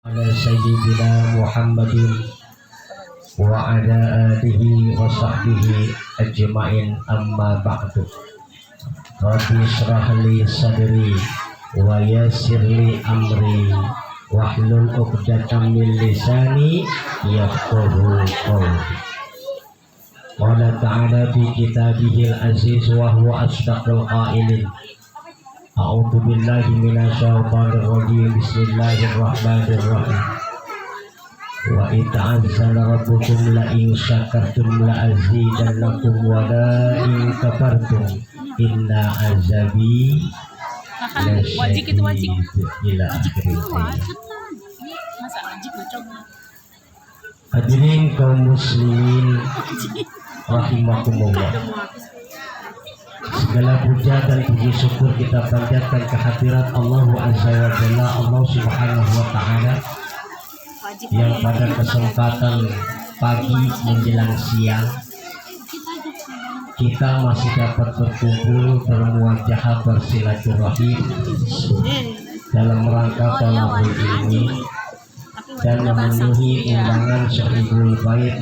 Ala sayyidina Muhammadin wa ala alihi wa sahbihi ajma'in, amma ba'du. Rabbi shrah li sadri wa yassir li amri wahlul 'uqdatam min lisani yafqahu qawli. Qala ta'ala fi kitabihil aziz wa huwa asdaqul qailin. A'udzu billahi minasy syaithanir rajim. Bismillahirrahmanirrahim. Wa ita'azzana rabbukum la in syakartum la azidannakum wa la in kafartum inna azabi wajib itu wajib. ila akhir. Hadirin kaum muslimin rahimakumullah. Segala puja dan puji syukur kita panjatkan kehadirat Allah Azza wa Jalla, Allah Subhanahu wa Ta'ala, yang pada kesempatan pagi menjelang siang kita masih dapat berkumpul bermuajahah bersilaturahim dalam rangka talabul ilmi dan memenuhi undangan Sohibul Bait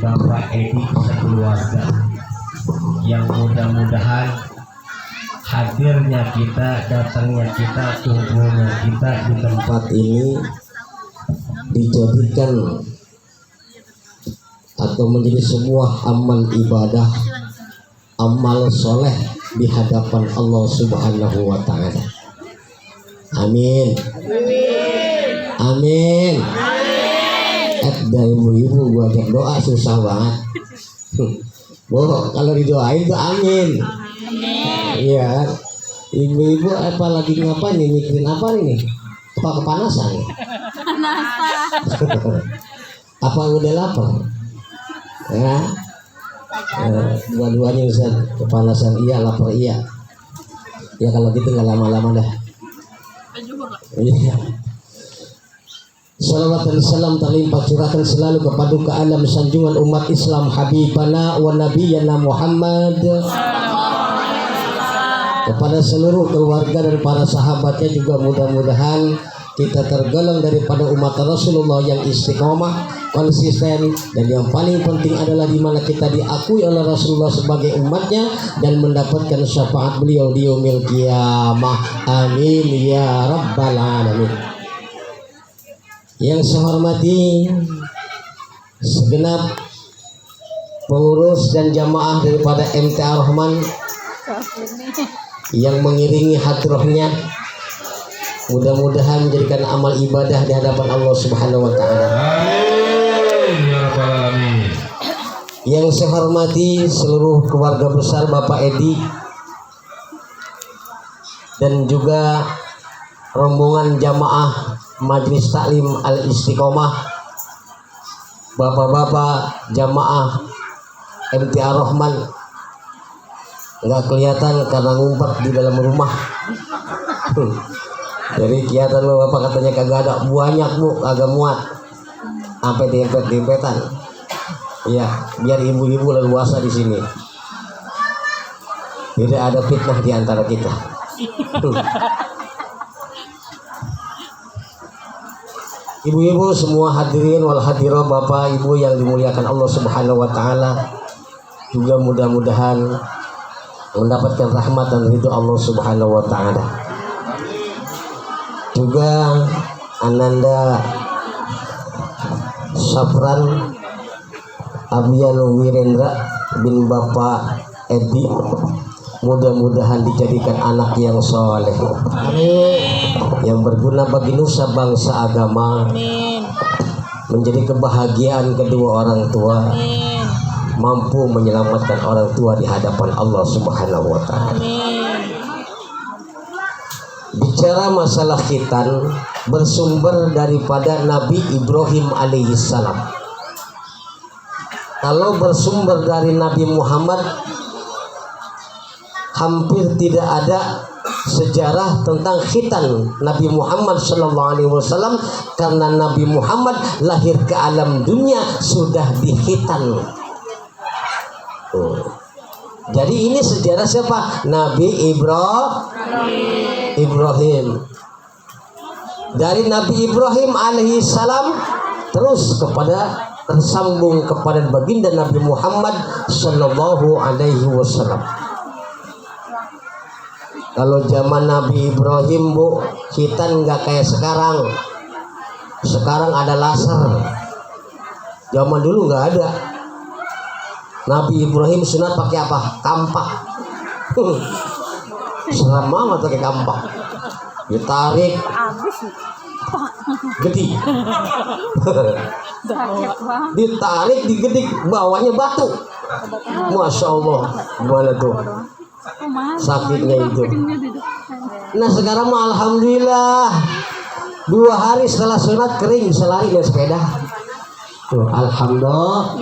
Bapak Edi sekeluarga, yang mudah-mudahan hadirnya kita, datangnya kita, tumbuhnya kita di tempat ini dijadikan atau menjadi sebuah amal ibadah, amal soleh di hadapan Allah Subhanahu wa Ta'ala. Amin. Amin. Ada ibu-ibu gua ajak doa susah banget. Kalau didoain tuh amin. Iya. Ibu-ibu apa lagi ngapain nih, mikirin apa nih? Apa kepanasan? Apa udah lapar? Ya. Dua-duanya Ustaz, kepanasan iya, lapar iya. Ya kalau gitu nggak lama-lama dah. Iya. Salawat dan salam terlimpah curahkan selalu kepada ke alam sanjungan umat Islam habibana wa nabiyana Muhammad, kepada seluruh keluarga dan para sahabatnya juga. Mudah-mudahan kita tergolong daripada umat Rasulullah yang istiqomah, konsisten, dan yang paling penting adalah di mana kita diakui oleh Rasulullah sebagai umatnya dan mendapatkan syafaat beliau di yaumil qiyamah. Amin ya rabbal alamin. Yang saya hormati segenap pengurus dan jamaah daripada MTA Rahman yang mengiringi hadrohnya, mudah-mudahan menjadikan amal ibadah di hadapan Allah Subhanahu wa Ta'ala. Yang saya hormati seluruh keluarga besar Bapak Edi dan juga rombongan jamaah Majelis Taklim Al-Istiqomah, bapak-bapak jamaah MTA Rahman, nggak kelihatan karena ngumpet di dalam rumah. Jadi kelihatan bapak katanya kagak ada, banyak bu, kagak muat, sampai dempet-dempetan. Ya, biar ibu-ibu leluasa di sini. Tidak ada fitnah di antara kita. Ibu-ibu semua hadirin wal hadirah, bapak ibu yang dimuliakan Allah Subhanahu wa Ta'ala, juga mudah-mudahan mendapatkan rahmat dan ridho Allah Subhanahu wa Ta'ala. Juga Ananda Safran Abian Wirendra bin Bapak Edi, mudah-mudahan dijadikan anak yang soleh, yang berguna bagi nusa bangsa agama, menjadi kebahagiaan kedua orang tua, mampu menyelamatkan orang tua di hadapan Allah Subhanahu wa Ta'ala. Bicara masalah khitan bersumber daripada Nabi Ibrahim alaihissalam. Kalau bersumber dari Nabi Muhammad, hampir tidak ada sejarah tentang khitan Nabi Muhammad SAW, karena Nabi Muhammad lahir ke alam dunia sudah dikhitan. Jadi ini sejarah siapa? Nabi Ibrahim. dari Nabi Ibrahim alaihi salam terus tersambung kepada baginda Nabi Muhammad sallallahu alaihi wasallam. Kalau zaman Nabi Ibrahim, Bu, kita nggak kayak sekarang. Sekarang ada laser. Zaman dulu nggak ada. Nabi Ibrahim sunat pakai apa? Kampak. Seram banget pakai kampak. Ditarik. Gedik. Ditarik, digedik, bawahnya batu. Masya Allah, gimana tuh sakitnya itu. Nah sekarang mah alhamdulillah 2 hari setelah sunat kering, bisa lari naik sepeda. Tuh, alhamdulillah.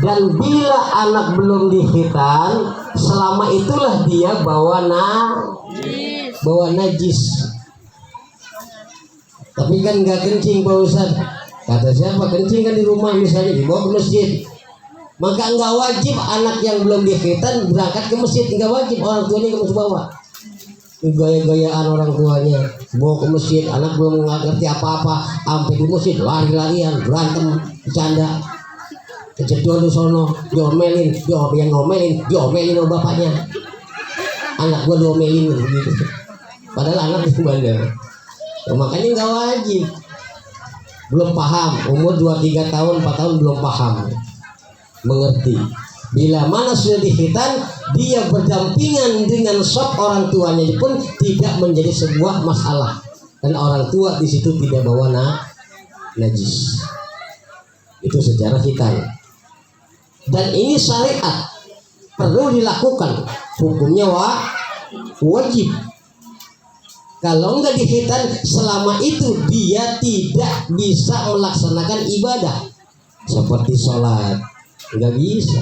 Dan bila anak belum dihitan, selama itulah dia bawa najis. Tapi kan nggak kencing Pak Ustaz. Kata siapa kencing kan di rumah misalnya dibawa ke masjid. Maka nggak wajib anak yang belum dikhitan berangkat ke masjid, nggak wajib, orang tuanya nggak mesti bawa. Gaya-gayaan orang tuanya bawa ke masjid, anak belum ngerti apa-apa, sampai di masjid lari-larian, berantem, bercanda, kejedor di sono, diomelin sama bapaknya. Anak gua diomelin gitu. Padahal anak itu bandel. Makanya nggak wajib. Belum paham, umur 2-3 tahun, 4 tahun belum paham, mengerti. Bila mana sudah dikhitan, dia berdampingan dengan sop orang tuanya pun tidak menjadi sebuah masalah. Dan orang tua di situ tidak bawa najis. Itu secara khitan. Dan ini syariat, perlu dilakukan. Hukumnya wajib. Kalau enggak dikhitan, selama itu dia tidak bisa melaksanakan ibadah seperti sholat, enggak bisa.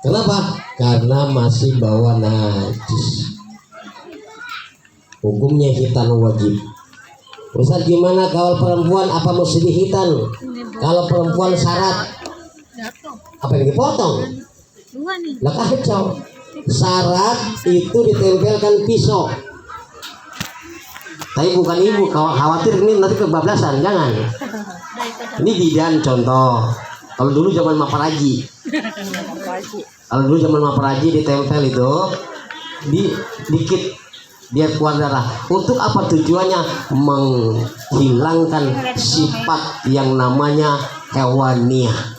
Kenapa? Karena masih bawa najis. Hukumnya khitan wajib. Ustaz, gimana kalau perempuan, apa mesti dihitan? Kalau perempuan syarat, apa yang dipotong? Lah kacau. Syarat itu ditempelkan pisau. Tapi bukan ibu khawatir ini nanti kebablasan, jangan. Ini bidan contoh. Kalau dulu zaman Maparaji. Kalau dulu zaman Maparaji ditempel itu dikit dia keluar darah. Untuk apa tujuannya? Menghilangkan sifat yang namanya hewaniah.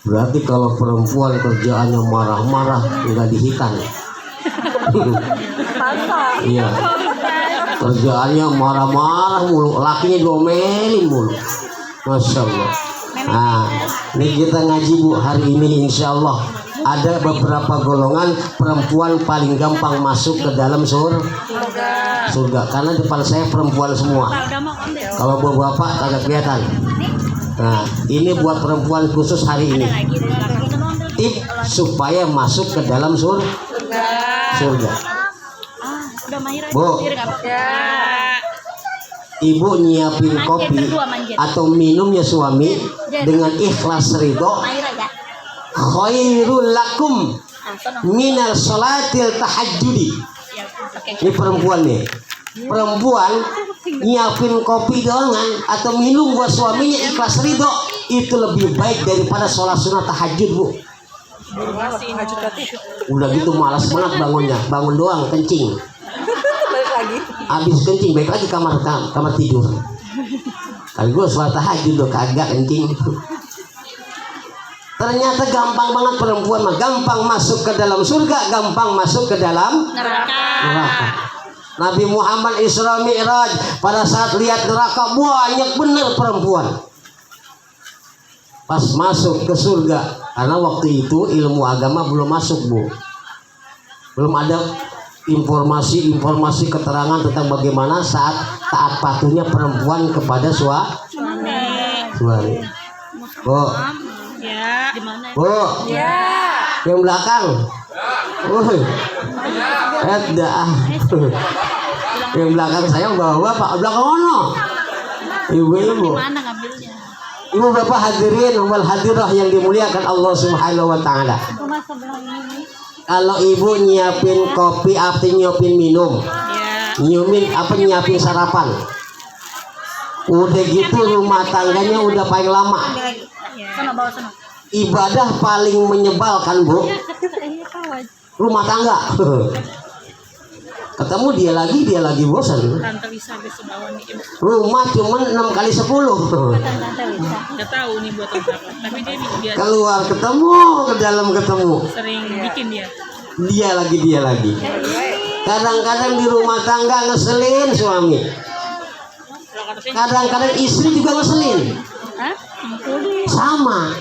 Berarti kalau perempuan kerjaannya marah-marah nggak dihitan. Iya, kerjaannya marah-marah mulu, lakinya diomelin mulu. Masya Allah. Nah, ini kita ngaji Bu hari ini, insya Allah ada beberapa golongan perempuan paling gampang masuk ke dalam surga. Karena depan saya perempuan semua. Kalau bapak agak kelihatan. Nah, ini buat perempuan khusus hari ini. Tip supaya masuk ke dalam surga. Bu, ibu nyiapin kopi atau minumnya suami dengan ikhlas ridho, khairul lakum minal salatil tahajjudi. Ini perempuan nih. Perempuan nyiapin kopi doangan atau minum buat suaminya ikhlas ridho, itu lebih baik daripada sholat sunat tahajud, Bu. Udah gitu malas banget bangunnya, bangun doang kencing. Habis kencing balik lagi kamar tidur. Kali gue sholat tahajud udah kagak kencing. Ternyata gampang banget perempuan mah, gampang masuk ke dalam surga, gampang masuk ke dalam neraka. Nabi Muhammad Isra Mi'raj pada saat lihat neraka banyak bener perempuan. Pas masuk ke surga, karena waktu itu ilmu agama belum masuk, Bu. Belum ada informasi keterangan tentang bagaimana saat taat patuhnya perempuan kepada suami. Bu, Bu, yang belakang. Woi, yang belakang saya bawa Pak, belakang mana? Ibu-ibu. Ibu bapak hadirin wal hadirah yang dimuliakan Allah Subhanahu wa taala. Kalau ibu nyiapin kopi, artinya nyiapin minum, Ya. nyiapin sarapan. Udah gitu rumah tangganya udah paling lama. Ibadah paling menyebalkan, Bu, rumah tangga. Ketemu dia lagi bosan. Tante Lisa di bawah nih. Rumah cuman 6 kali 10. Nggak tahu nih buat apa. Tapi dia Keluar ketemu, ke dalam ketemu. sering bikin dia. Dia lagi. Kadang-kadang di rumah tangga ngeselin suami. Kalau kata saya, Kadang-kadang istri juga ngeselin. hah? Sama.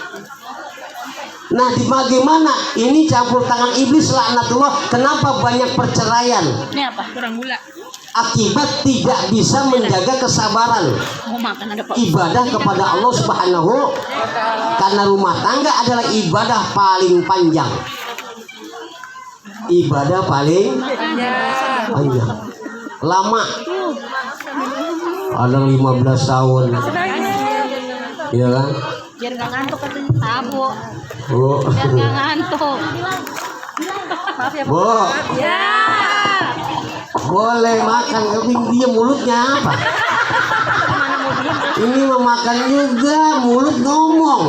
Nah, di bagaimana ini campur tangan iblis laknatullah? Kenapa banyak perceraian? Ini apa? Kurang gula. Akibat tidak bisa menjaga kesabaran Mau makan ada Pak. ibadah kepada Allah Subhanahu, karena rumah tangga adalah ibadah paling panjang. Ibadah paling panjang. Lama. Ada 15 tahun. Iya kan? Biar nggak ngantuk katanya. Tabu. Bu. Biar nggak ngantuk. Maaf ya Pak. Bu. Ya. Boleh makan, tapi dia mulutnya apa? Ini memakan juga, mulut ngomong.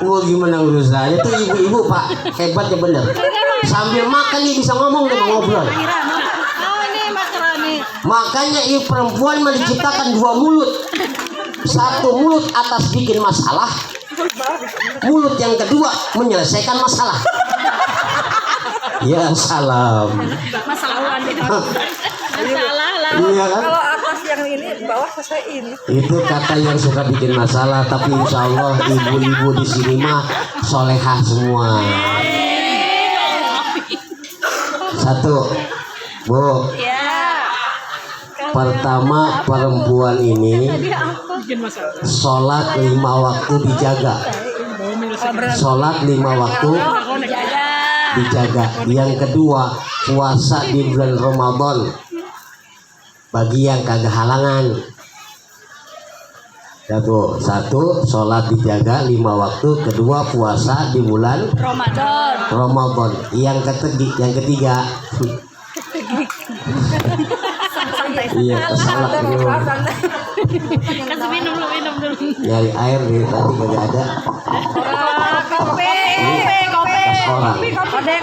Wah, gimana urusannya tuh ibu-ibu Pak, hebatnya bener. Sambil makan nih bisa ngomong dan ngobrol. Makanya ibu perempuan diciptakan dua mulut. Satu mulut atas bikin masalah, mulut yang kedua menyelesaikan masalah. Ya salam. Masalah masalah lah. Iya kan? Kalau atas yang ini, bawah selesai ini. Itu kata yang suka bikin masalah, tapi insya Allah ibu-ibu di sini mah solehah semua. Satu, Bu. Ya. Pertama, perempuan ini Bikin masalah. sholat 5 waktu dijaga. Sholat 5 waktu dijaga. Yang kedua, puasa di bulan Ramadan bagi yang kagak halangan. Satu, sholat dijaga 5 waktu. Kedua, puasa di bulan Ramadan. Yang ketiga iya, sholat dulu. Kasih minum dulu. Nyari air dari tadi kagak ada. Kopi. Orang Kode.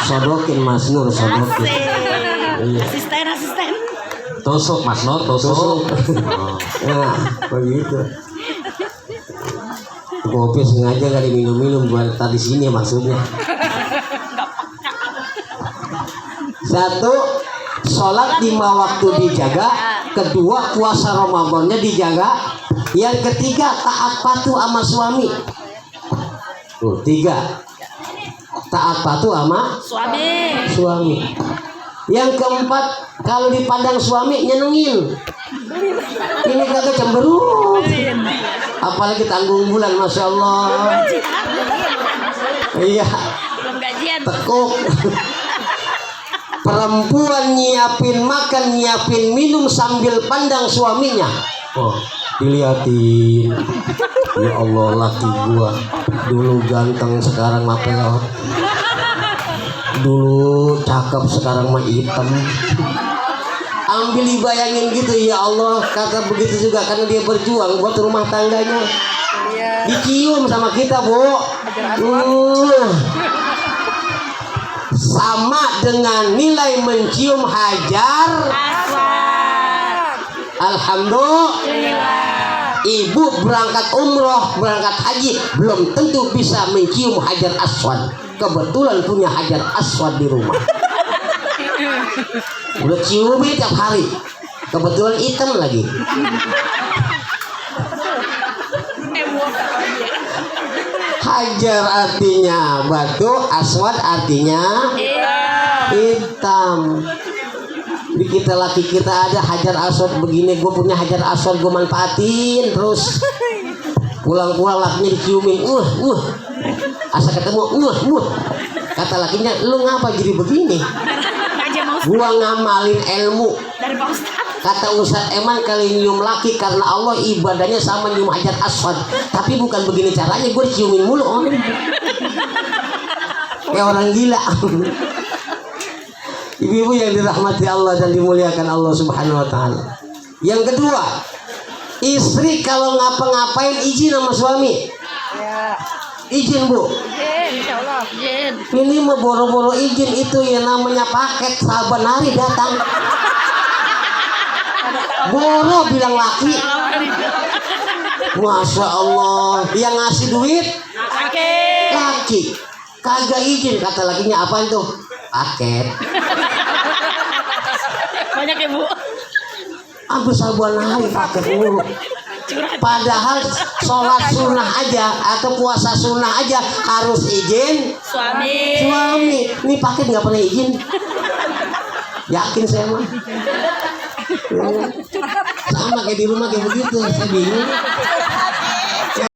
sodokin Mas Nur, sodokin. Iya. Asisten. Tusuk Mas Nur, tusuk. Nah, begitu. Kopi sengaja gak diminum-minum buat tadi sini maksudnya. Satu, sholat 5 waktu dijaga. Kedua, puasa Ramadannya dijaga. Yang ketiga, taat patuh sama suami. Tuh, 3, taat patuh sama suami. Yang keempat, kalau dipandang suami nyenengin. Ini kagak cemberut. Apalagi tanggung bulan, masya Allah. Iya, Belum gajian. tekuk. Perempuan nyiapin makan, nyiapin minum sambil pandang suaminya. Oh, dilihatin. Ya Allah, laki gua dulu ganteng, sekarang mah peot. Dulu cakep, sekarang mah hitam. Ambil dibayangin gitu, ya Allah. Kata begitu juga karena dia berjuang buat rumah tangganya. Dicium sama kita, Bu. Sama dengan nilai mencium hajar. Alhamdulillah. Ibu berangkat umroh, berangkat haji, belum tentu bisa mencium hajar aswad. Kebetulan punya hajar aswad di rumah. Udah cium tiap hari. Kebetulan hitam lagi. Hajar artinya batu, aswad artinya hitam. Di kita laki kita ada hajar aswad begini, gue punya hajar aswad, gue manfaatin terus. Pulang-pulang lakinya diciumin, asa ketemu, kata lakinya, lu ngapa jadi begini? Gua ngamalin ilmu. Dari Pak Ustadz. Kata Ustadz Eman, kali nyium laki karena Allah ibadahnya sama nyium hajar aswad, tapi bukan begini caranya, gue diciumin mulu. kayak orang gila. Ibu-ibu yang dirahmati Allah dan dimuliakan Allah Subhanahu wa taala. Yang kedua, istri kalau ngapa-ngapain izin sama suami. Ya. Izin, Bu. Insya Allah. Ini mah boro-boro izin itu ya namanya paket saban hari datang. Boro bilang laki. Masya Allah, yang ngasih duit laki. Kagak izin, kata lakinya apa itu? Paket. Banyak ya, Bu. Hampir saban hari paket mulu. Padahal sholat sunnah aja atau puasa sunnah aja harus izin Suami. Ini paket nggak pernah izin. Yakin saya mah. Sama kayak di rumah kayak begitu. Saya bingung.